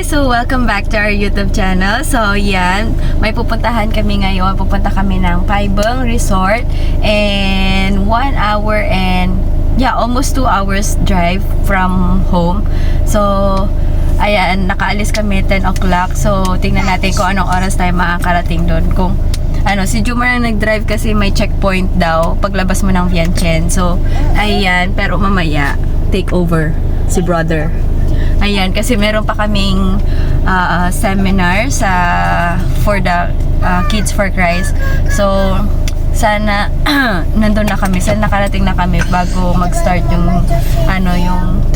guys! So, welcome back to our YouTube channel. So, yan. May pupuntahan kami ngayon. Pupunta kami ng Paibong Resort. And 1 hour and, almost 2 hours drive from home. So, ayan, nakaalis kami 10 o'clock. So, tingnan natin kung anong oras tayo makakarating doon. Kung, si Jumar na nag-drive kasi may checkpoint daw paglabas mo ng Vientiane. So, ayan. Pero mamaya, take over si brother. Ayan, kasi meron pa kaming seminar for the Kids for Christ. So, sana nandun na kami, sana nakarating na kami bago mag-start yung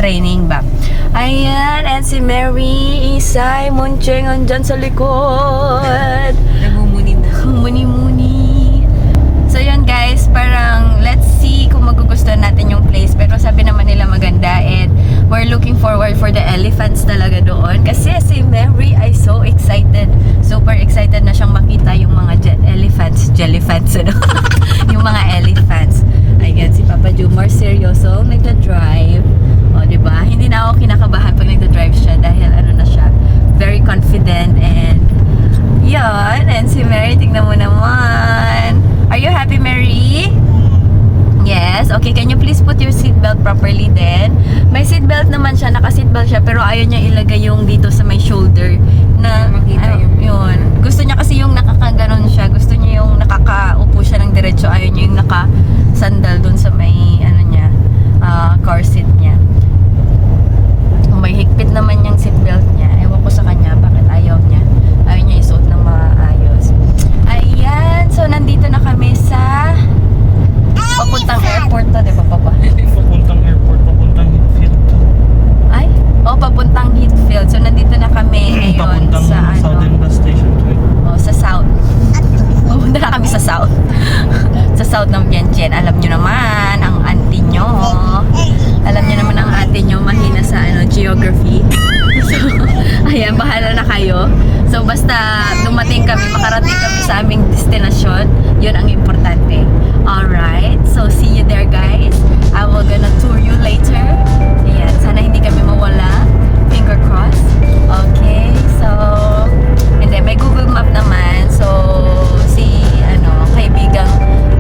training ba. Ayan, and si Mary Isay Moncheng andyan sa likod. Muni-muni. So, yun guys, parang let's see kung magugustuhan natin yung place. Pero sabi naman nila maganda and we're looking forward for the elephants talaga doon. Kasi si Mary ay so excited. Super excited na siyang makita yung mga jellyfants, ano? Yung mga elephants. Ayan, si Papa Jumar seryoso nagda-drive. O, diba? Hindi na ako kinakabahan pag nagda-drive siya dahil na siya, very confident and yan. And si Mary, tignan mo naman. Are you happy, Mary? Yes. Okay, can you please put your seatbelt properly then? May seatbelt naman siya, naka-seatbelt siya, pero ayaw niya ilagay yung dito sa may shoulder na makita yun. Gusto niya kasi yung nakakaganon siya. Gusto niya yung nakakaupo siya ng diretso. Ayaw niya yung naka-sandal dun sa may car seat niya. May higpit naman yung seatbelt niya. Ewan ko sa kanya bakit ayaw niya. Ayaw niya isuot ng maayos. Ayan. So, nandito na kami sa papuntang airport to, di ba, Papa? Papuntang airport, papuntang Heathfield. Ay? Papuntang Heathfield. So, nandito na kami ngayon sa Southern Bus Station 2. sa South. Pupunta na kami sa South. Sa South ng Vientiane. Alam nyo naman, ang auntie nyo. Alam nyo naman ang ate nyo, mahina sa geography. So, ayan, bahala na kayo. So, basta dumating kami, makarating kami sa aming destinasyon, yun ang importante. Alright, so see you there guys. I will gonna tour you later. Ayan, sana hindi kami mawala. Finger crossed. Okay, so, hindi, may Google Map naman. So, si, kaibigang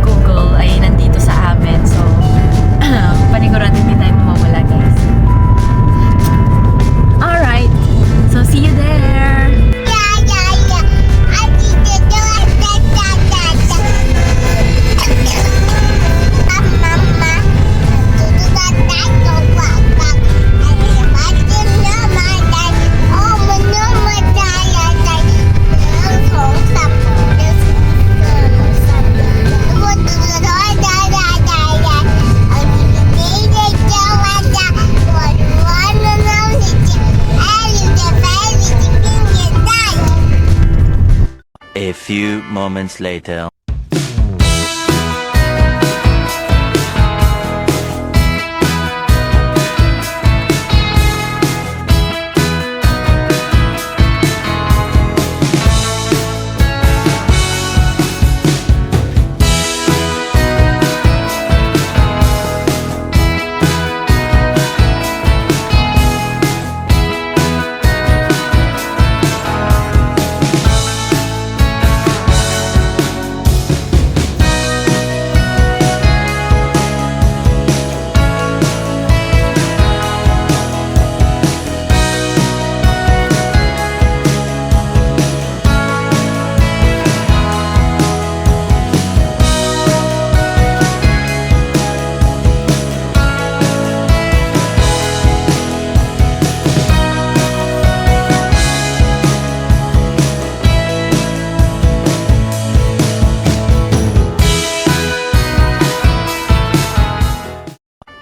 Google ay nandito sa amin. So, panigurado hindi tayo mawala guys. Alright, so see you there. A few moments later.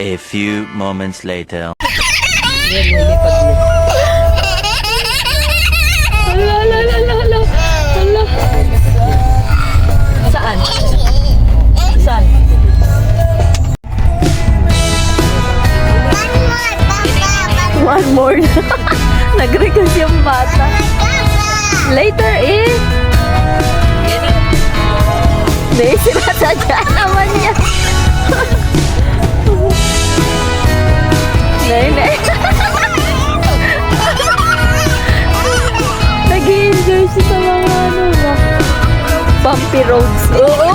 A few moments later. Hala. Saan? Saan? One more. Nag-request yung bata. Later Hindi, sinasadya naman niya. Hindi. bumpy roads. Oo!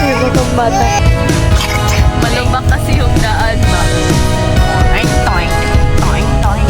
Iba kang bata. Malubak kasi yung daan ba? Toing, toing, toing, toing.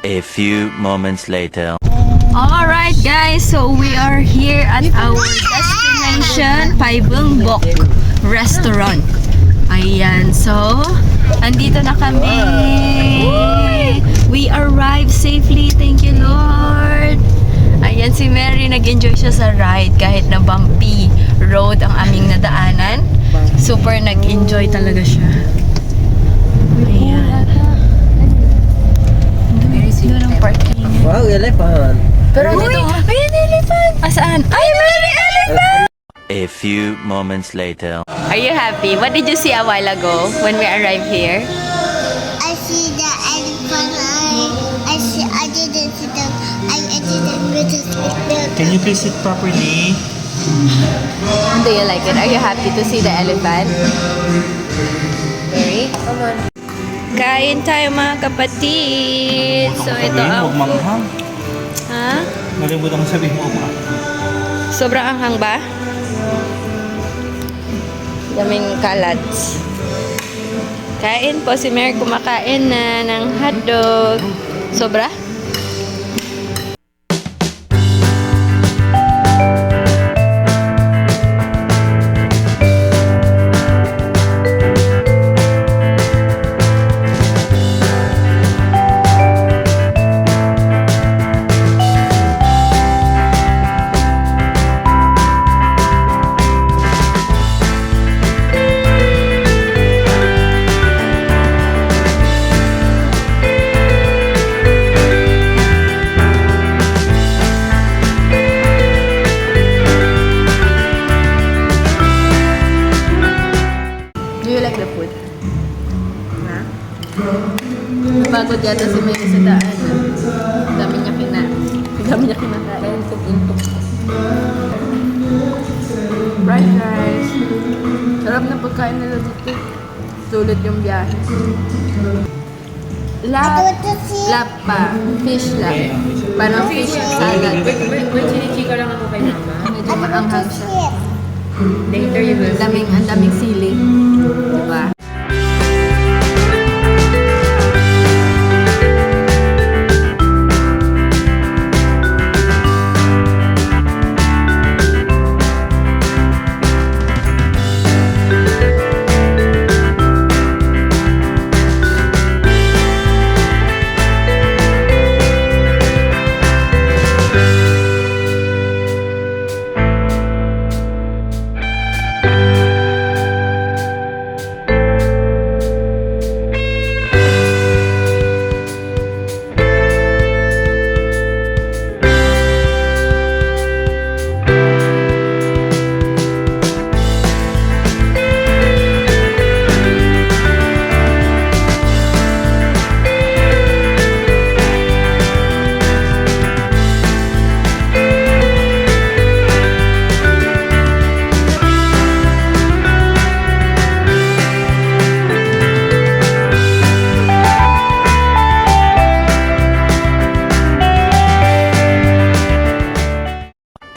A few moments later. Alright guys, so we are here at our destination, Paibungbok Restaurant. Ayan, so andito na kami. We arrived safely, thank you Lord. Ayan, si Mary nag-enjoy siya sa ride kahit na bumpy road ang aming nadaanan. Super nag-enjoy talaga siya. Ayan. Doon ang parking. Wow, elephant. Pero dito, ayan, elephant! Asaan? Ay, Mary, elephant! A few moments later. Are you happy? What did you see a while ago when we arrived here? I see the elephant. I didn't see them. I didn't notice them. Can you please sit properly? Do you like it? Are you happy to see the elephant? Mary? Come on. Kain tayo mga kapatid. So ito ang... Huwag manghang. Ha? Nalimutan ko sabihin mo ma. Sobrang anghang ba? Daming kalats. Kain po si Mary, kumakain na ng hotdog. Sobra? Do you like the food? Ha? Napagod yata si Mary sa daan. Ang dami niya kinakain. Tugintok. Fried rice. Sarap na pagkain nila dito. Sulit yung biyahe. Lapa. Fish lap. Parang fish salad. Wait, chinichika lang ako kay mama. Medyo maanghang siya. Later you will Ang daming sili. Diba?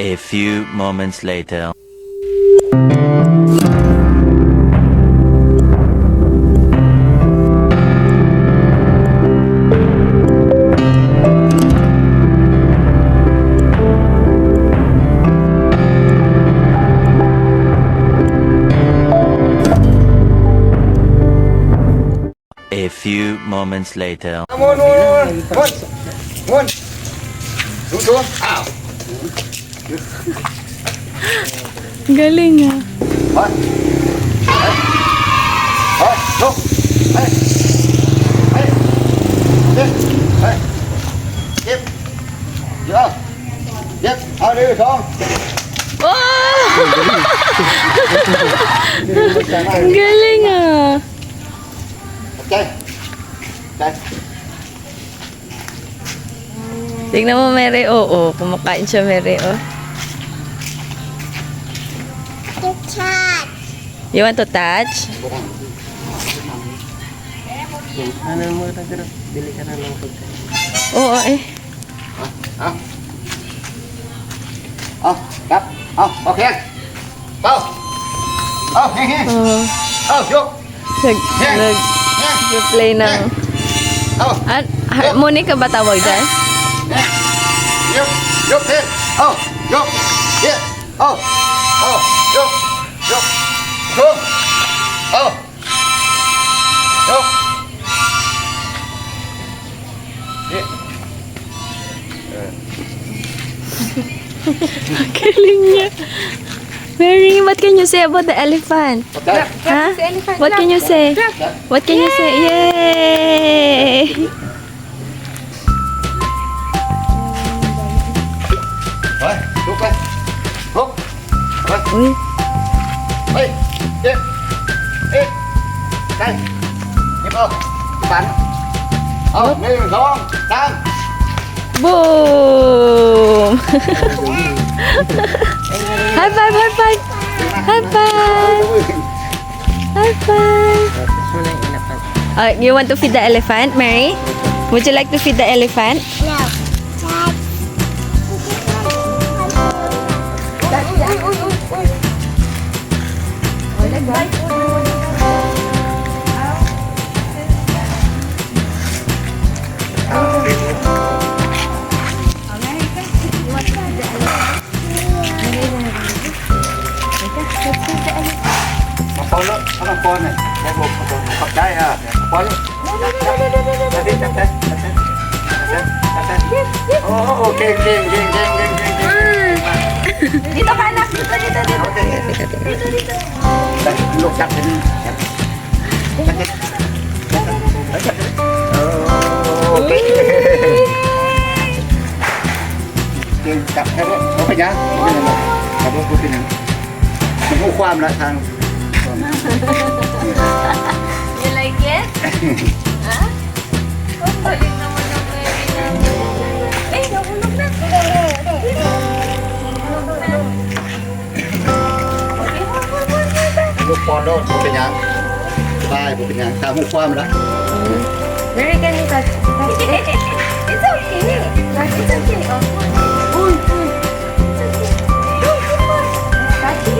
A few moments later. A few moments later. Galing ah. Yep. Ang galing ah. Tignan mo, Mary. Oo, kumakain siya, Mary. Oh. The cat. You want to touch? Ano mo na pero bili ka na ng pagkain. Oo, eh. Cắt. Okay. Go. Hey. Oo. Nag-play ng... Harmonica ba tawag dyan? Yup. Here. Yup. Here. Yup. Go. Yup. Galing niya. Mary, what can you say about the elephant? Okay. Huh? What can you say? What can you say? Yay! Rồi, rút lên. Hút. Rồi. Uy, Đi. Đi. Đi. Đây. Nhịp không? Bắn. Đi xuống. Sang. boom! High five, high five! High five! High five! Tapos mo lang inapan. You want to feed the elephant, Mary? Would you like to feed the elephant? No. Mapolo. Anong po na? Kaya mo. Pagkaya. Mapolo. Oh, okay. Game. Dito ka, anak! Dito! Luksak din. Okay. Cặp theo đó, có phải nhá. Cặp đó có cái này. Mình không khoam lại thang. You like it? Ha? Ang galing naman ng Mary namin. Eh, nahulog na! Lúc con đó, có phải nhá. Vai, có phải nhá. Thang không khoam lại. Mary, can you touch? It's okay. It's okay. Oh. It's okay. Touch it.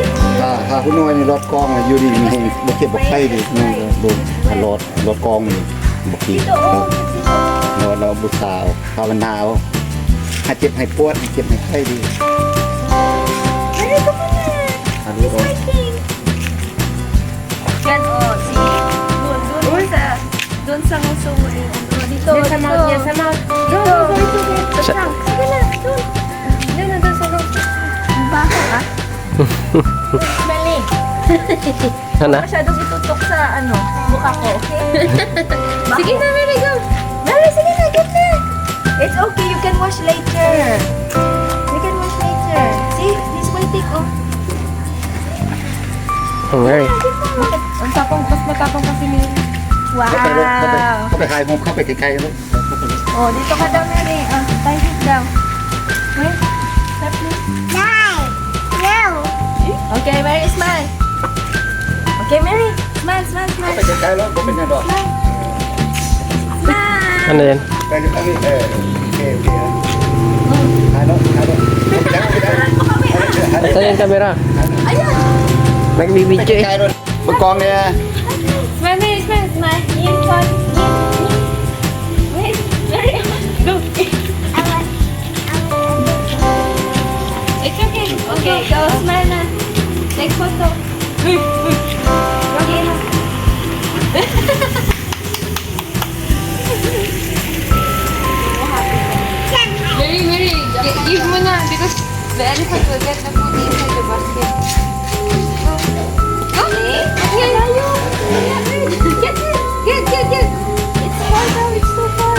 ถ้าคุณน้อยนี่รถกองอยู่ดีนี่บ่เก็บบ่ไข่ดินี่โดนรถกองนี่บ่คิดเราบุษาวภาวนาให้เจ็บให้ปวดให้เจ็บให้ไข้ดี Mary, come on. Ano ko? Yan, oh. See? Doon sa nguso mo eh. Dito, Yan sa mouth, yan sa mouth. Dito. Sige na, doon. Doon sa nguso. Baka ka? Mali. Ano? Masyadong itutok sa mukha ko, okay? Sige na, Mary, go. Mary, sige na, get na. It's okay, you can wash later. You can wash later. See, this will take off. Oh, Mary. Ang tapang, mas matapang kasi ni... Wow. เข้าไปใครมุมเข้าไปไกลๆเลย Oh, dito ka daw, Mary. Tie it down. Wait, step please. No. Okay, Mary, smile. Okay, Mary, smile. เข้าไปไกลๆแล้วก็เป็นยังดอก Smile. Ano yan? ไปอยู่ตรงนี้โอเคถ่ายแล้ว Ito yung camera. Ayan. Nagbibidyo ไกล eh. ๆด้วยบนกองเนี่ย Smile, Mary, smile. In front. Wait, Mary. Go. It's okay. Okay, go. Smile na. Take photo. Okay na. Mary, give mo na because the elephant will get the food inside the basket. Go. Get. It's far now. It's too far.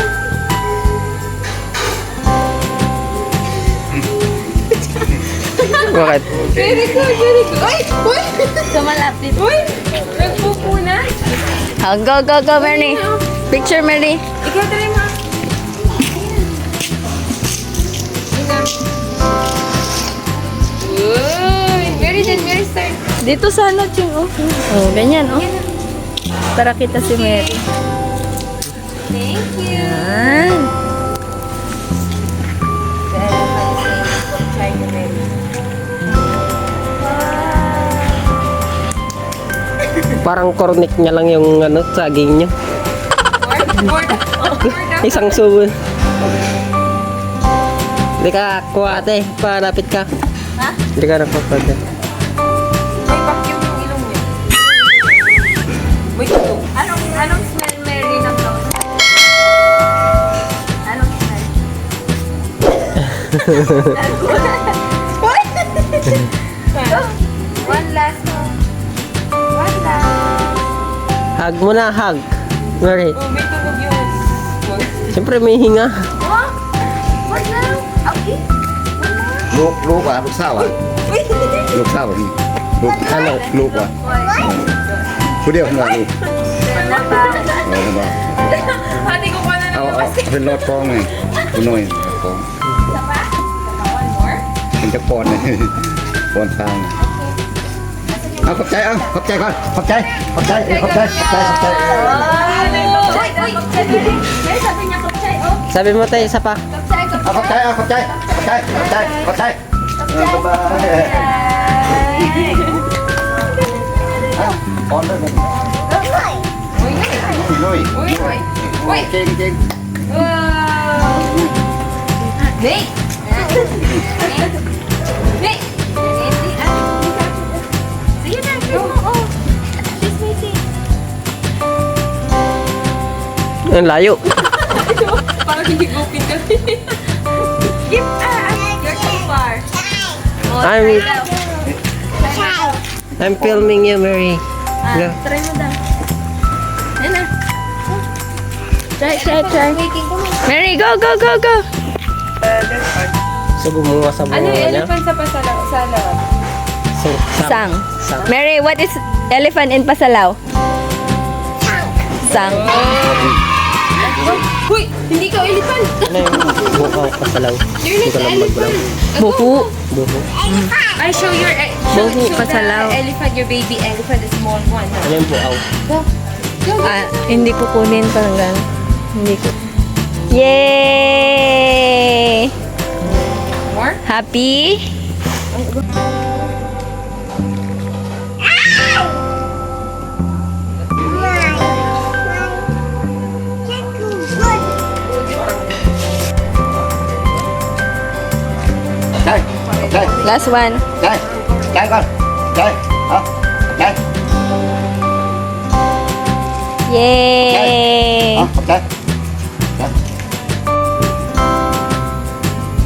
Bakit? Very good, very good. Uy! Uy! So malapit. Uy! Nagpupuna. Oh, go, go, go, Mary. Picture, Mary. Ikaw, try mo. Ina. Uy! Mary din, Mary start. Dito sana, Ching. Oh, oh ganyan, oh. Para kita si Mary. Thank you. Yan. Parang cornic niya lang yung ano, saging niya. More Isang subo. Hindi ka kuha ate, palapit ka. Ha? Hindi ka napapagod. May vacuum yung ilong niya. Wait, ito. Anong smell, Mary, ng clothes? Anong smell? One last one. One last. Hug mo na, hug. Mary. Oh, may tunog yun. Siyempre may hinga. Oh? What now? Okay. ลูกอ่ะลูกสาวอ่ะลูกสาวนี่ลูก Ano? ลูกอ่ะผู้เดียวข้างหลังลูก Na ba? เอามา Hati ko pa na เอา naman. เป็นรถกองไงคุณหน่อยกอง One more. เป็นจะปอนเลยปอนทางเอาขอบใจเอาขอบใจก่อนขอบใจขอบใจขอบใจขอบใจขอบใจ Mary, sabi niya kapsay, oh. Sabi mo tayo, isa pa.เอาขอบใจเอาขอบใจขอบใจขอบใจขอบใจบ๊ายบายปอนด้วยกัน Uy,ลุย uy, uy. Uy. เก่งเก่ง Wow. Nate. Nate. Sige na, kiss mo, oh. Kiss me, kiss. Ang layo. Parang hindi gupin kasi. Give, you're too far. Oh, I'm- try daw. I'm filming you, Mary. Go. Try mo daw. Yan na. Try. Mary, go, go, go, go. So, gumawa sa Ano bunga yung niya. elephant sa pasalaw? Sa loob? Sang. Sang. Mary, what is elephant in Pasalaw? Sang. Uy! Hindi ka elephant! Ano yung bukaw pasalaw? You're Hindi not ko lang elephant! magbulaw. Buhu. Buho. I show your Buhu, show pasalaw. the elephant, your baby elephant, the small one. Ano yung bukaw? Go. Go, go. Hindi ko kunin parang gano'n. Hindi ko. Yay! More? Happy? đây đây Last one. đây đây con đây hả đây Yay! hả đây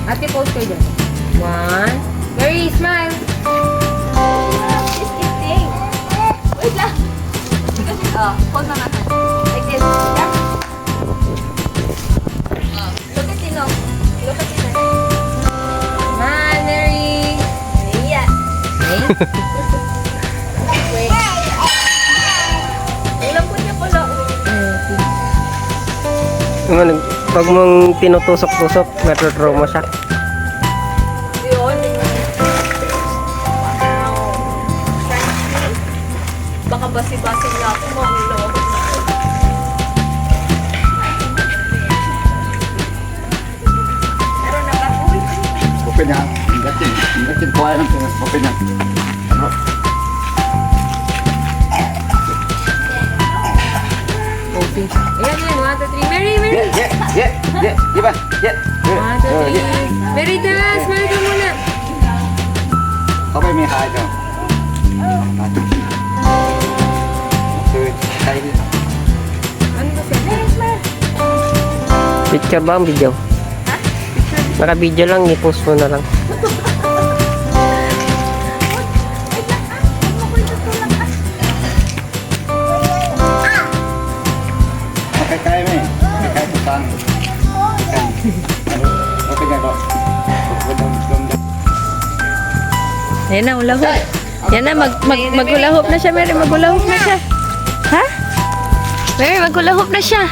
Ate, pose ko dyan. One. Very smile. Wait lang. Hold na natin. Like this. Yeah. Look at Tino. Look at Tino. Man, Mary. Yeah. Wait. Ang lambot niya pala. Ano, pag mong tinutusok-tusok, natutraw mo siya. Yun. Baka basi-basi na ako, mamilo. Meron na ba? Uy. open nha ingatin kuah lang open nha Ayan, yan. 1, 2, 3. Mary, Mary. đi ba 1, 2, 3. Mary, dance. Smile ka muna. có phải 12 rồi từ đây đi Ano ba siya? Mary, smile. Picture ba ang video? Naka-video lang, i-post mo na lang. cái cây này cái của con có cái này rồi Ayan na, hula hoop. Yan na, mag-hula hoop na siya, Mary. Mag-hula hoop na siya. Ha? Mary, mag-hula hoop na siya.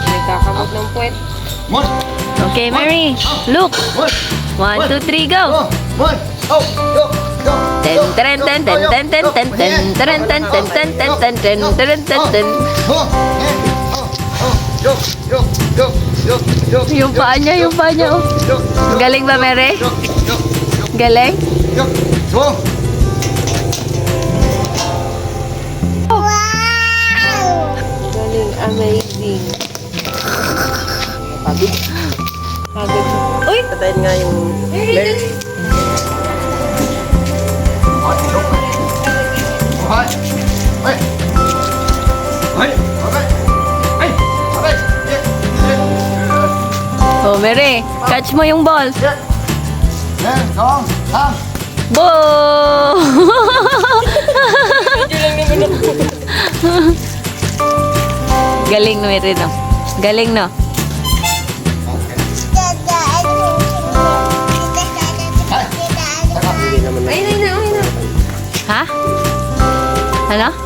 Nagkakamot ng puwet. Okay, Mary. Look. 1, 2, 3, go. Ten, ten, ten, ten, ten, ten, ten, ten, ten, ten, ten, ten, ten, ten, ten, ten, ten. Yung paa niya, oh. Galing ba, Mary? Galing? Galing, amazing. Pagod. Pagod. Uy! Patayin nga yung... Oh, Mary, catch mo yung ball. Bo! Galing no, Mary, no? Galing, no? Ayun na. Ha? Ano? Oh.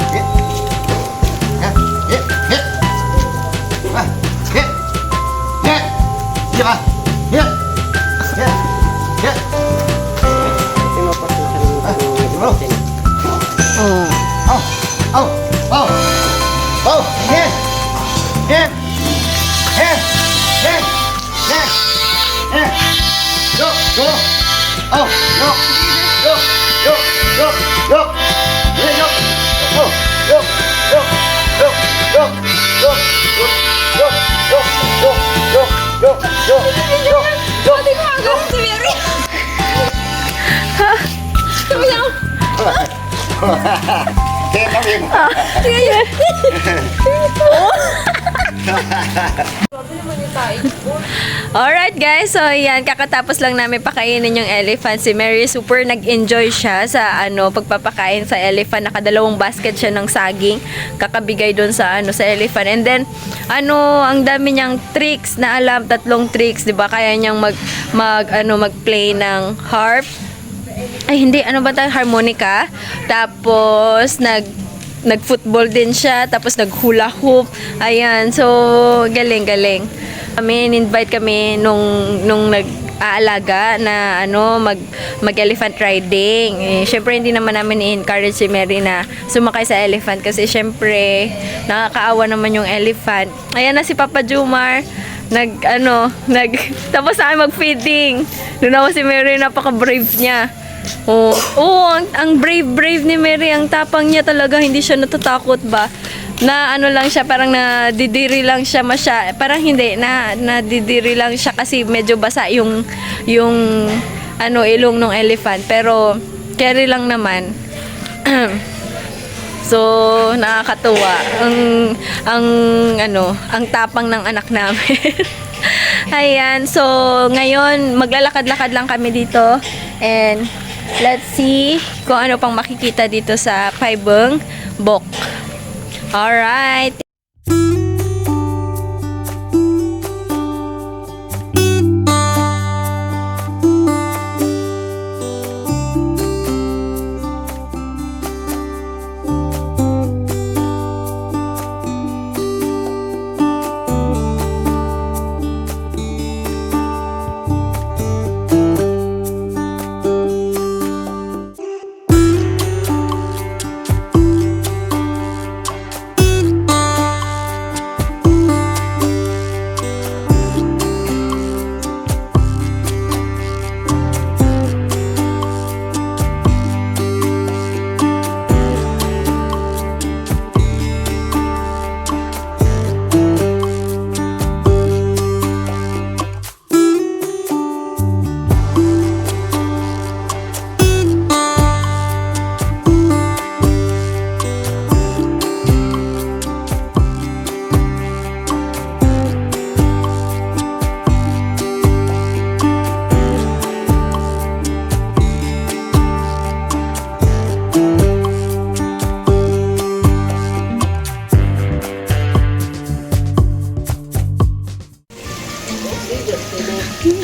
Alright guys, so yan, kakatapos lang namin pakainin yung elephant. Si Mary super nag-enjoy siya sa pagpapakain sa elephant. Nakadalawang basket siya ng saging, kakabigay doon sa sa elephant. And then ang dami niyang tricks na alam, 3 tricks, 'di ba? Kaya niyang mag-play ng harp. Ay hindi, harmonica. Tapos nag-football din siya, tapos nag-hula hoop. Ayan, so galing. Invite kami nung nag-aalaga na mag-elephant riding. Syempre hindi naman namin i-encourage si Mary na sumakay sa elephant kasi syempre nakakaawa naman yung elephant. Ayan na si Papa Jumar. Tapos na mag-feeding. Doon ako si Mary, napaka-brave niya. Ang brave ni Mary, ang tapang niya talaga, hindi siya natatakot ba? Na lang siya, parang nadidiri lang siya parang hindi, nadidiri lang siya kasi medyo basa yung ilong ng elephant, pero carry lang naman. So, nakakatuwa. Ang tapang ng anak namin. Ayan, so ngayon maglalakad-lakad lang kami dito and let's see kung ano pang makikita dito sa Paibong Bok. Alright.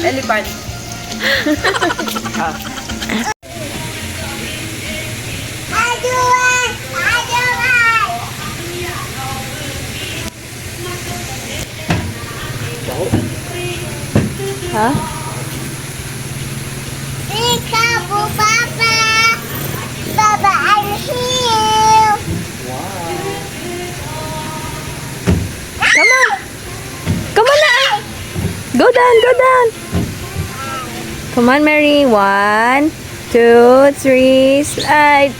Elephant. Ha? Peekaboo, Papa. Papa, I'm here. Come on! Come on na! Go down, go down! Come on, Mary. 1, 2, 3, slide!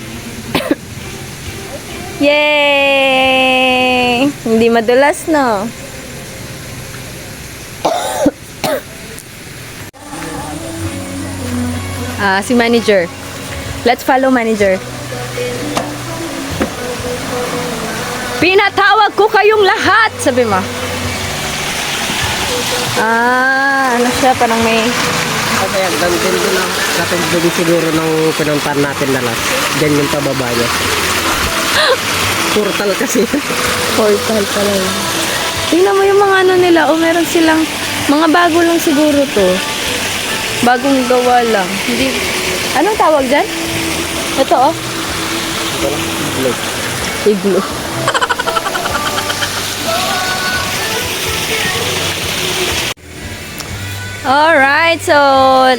Yay! Hindi madulas, no? Si manager. Let's follow manager. Pinatawag ko kayong lahat, sabi mo. Ano siya, parang may... Kasi hanggang din doon lang. Katulad siguro ng pinuntahan natin na last. Diyan yung pababa niya. Portal kasi. Portal pala yun. Tingnan mo yung mga ano nila. O meron silang... Mga bago lang siguro to. Bagong gawa lang. Hindi... Anong tawag dyan? Ito, oh. Igloo. Alright, so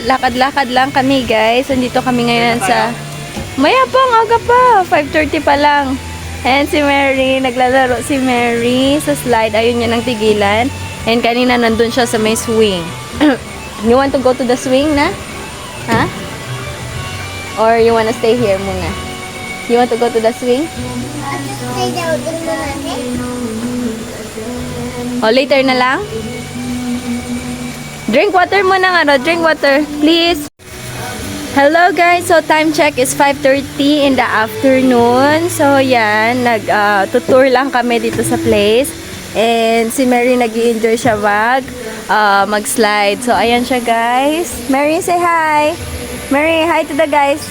lakad-lakad lang kami guys. Andito kami ngayon sa... Mayabang, aga pa. 5:30 pa lang. And si Mary, naglalaro si Mary sa slide. Ayun niya ng tigilan. And kanina nandun siya sa may swing. You want to go to the swing na? Ha? Or you wanna stay here muna? You want to go to the swing? Stay down in the natin. O, later na lang? Drink water muna nga, drink water, please. Hello guys, so time check is 5:30 in the afternoon. So yan, tutour lang kami dito sa place. And si Mary nag-i-enjoy siya mag-slide. So ayan siya guys. Mary, say hi. Mary, hi to the guys.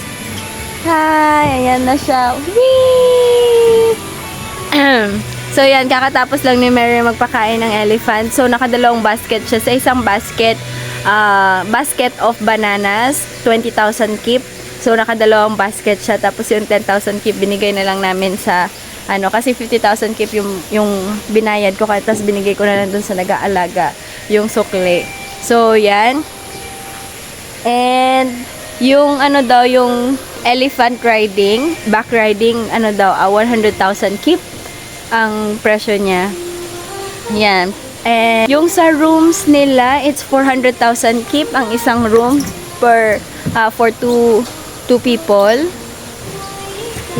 Hi, ayan na siya. Whee! So yan, kakatapos lang ni Mary magpakain ng elephant. So nakadalawang basket siya. Sa isang basket, basket of bananas, 20,000 kip. So nakadalawang basket siya. Tapos yung 10,000 kip binigay na lang namin sa ano, kasi 50,000 kip yung binayad ko, tapos binigay ko na lang dun sa nag-aalaga, yung sukli. So yan. And yung ano daw, yung elephant riding, back riding, ano daw, 100,000 kip ang presyo niya. Yan. And yung sa rooms nila, it's 400,000 kip ang isang room per for two people.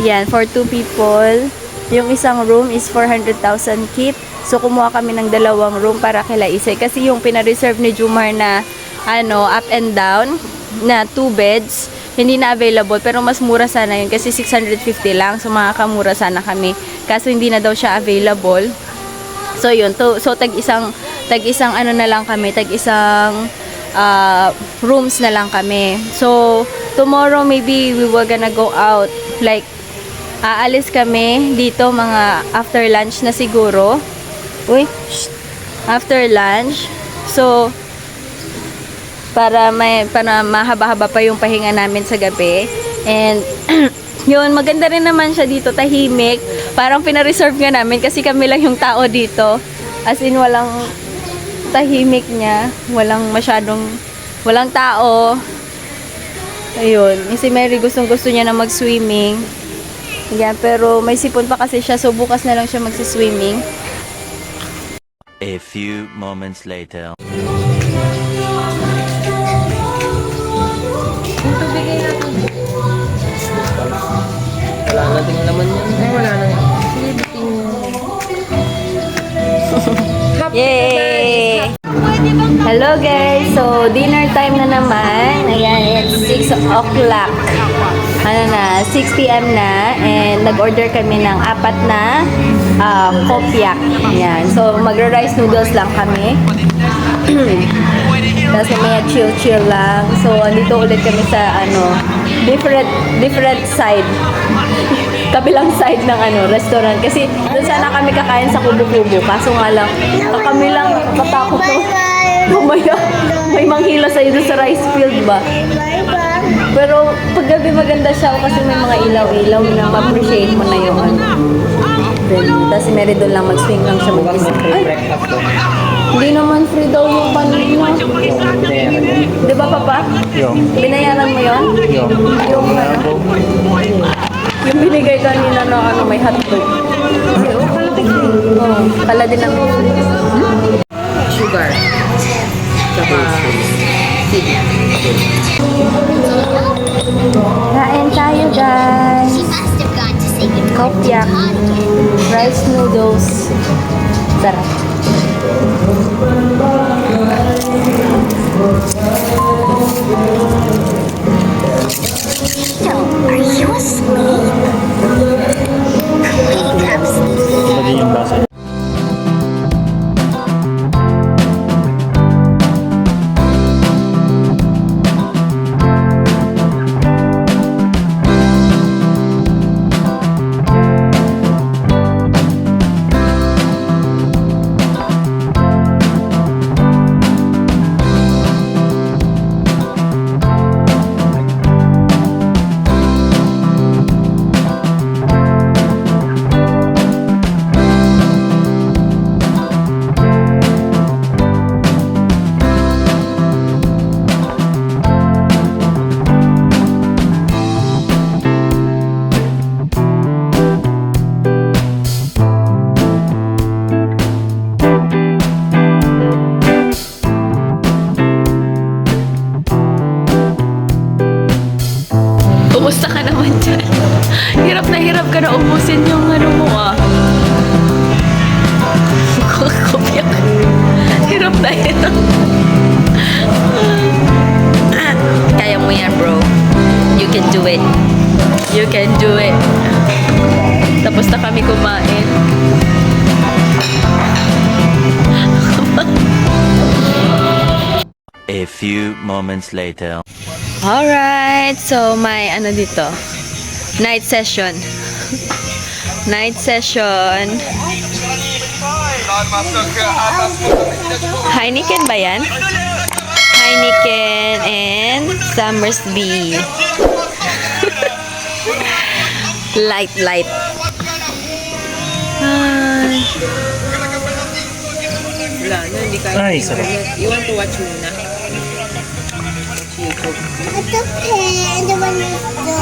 Yan, for 2 people. Yung isang room is 400,000 kip. So kumuha kami ng dalawang room para kila Isay, kasi yung pina-reserve ni Jumar na ano, up and down na 2 beds, hindi na available, pero mas mura sana yun kasi 650 lang. So makakamura sana kami. Kaso hindi na daw siya available. So yun, so tag-isang ano na lang kami, tag-isang rooms na lang kami. So tomorrow maybe we were gonna go out, like aalis kami dito mga after lunch na siguro. Uy, shh. After lunch. So para mahaba-haba pa yung pahinga namin sa gabi. And yun, maganda rin naman siya dito, tahimik. Parang pina-reserve nga namin kasi kami lang yung tao dito. As in, walang tahimik niya. Walang tao. Ayun. Si Mary gustong-gusto niya na mag-swimming. Yan, pero may sipon pa kasi siya, so bukas na lang siya magsi-swimming. A few moments later. Wala na din naman yan. Ay, wala na yan. Yay! Hello guys! So, dinner time na naman. Ayan, it's 6 o'clock. Ano na, 6 p.m. na. And nag-order kami ng 4 na kopyak. Ayan. So, magra-rice noodles lang kami. Tapos may chill-chill lang. So, andito ulit kami sa ano, different side. Kabilang side ng ano, restaurant. Kasi doon sana kami kakain sa kubo-kubo. Kaso nga lang, kami lang katakot na mamaya may manghila sa'yo doon sa rice field ba? Pero paggabi maganda siya kasi may mga ilaw-ilaw na ma-appreciate mo na yung ano. Tapos si Mary doon lang mag-swing lang siya mag-isa. Ay, hindi naman free daw yung panino. Di ba, Papa? Binayaran mo yon? Yung ano? Yung binigay kanina na ano, may hotdog. Oo, pala din ang sugar. Saka kain tayo, guys. She must have gone to say goodbye Kopyak. Rice noodles. Sarap. Are you asleep? Wake up, sleepy. Lagi yung basa. Kumusta ka naman dyan? Hirap na ubusin yung ano mo ah. Kopyak. Hirap na hirap. Kaya mo yan, bro. You can do it. You can do it. Tapos na kami kumain. A few moments later. Alright, so may ano dito? Night session. Night session. Heineken ba yan? Heineken and Summersby. Light. Ay. Wala na, hindi ka. Ay, sarap. You want to watch muna? YouTube. At the pen, the one with the...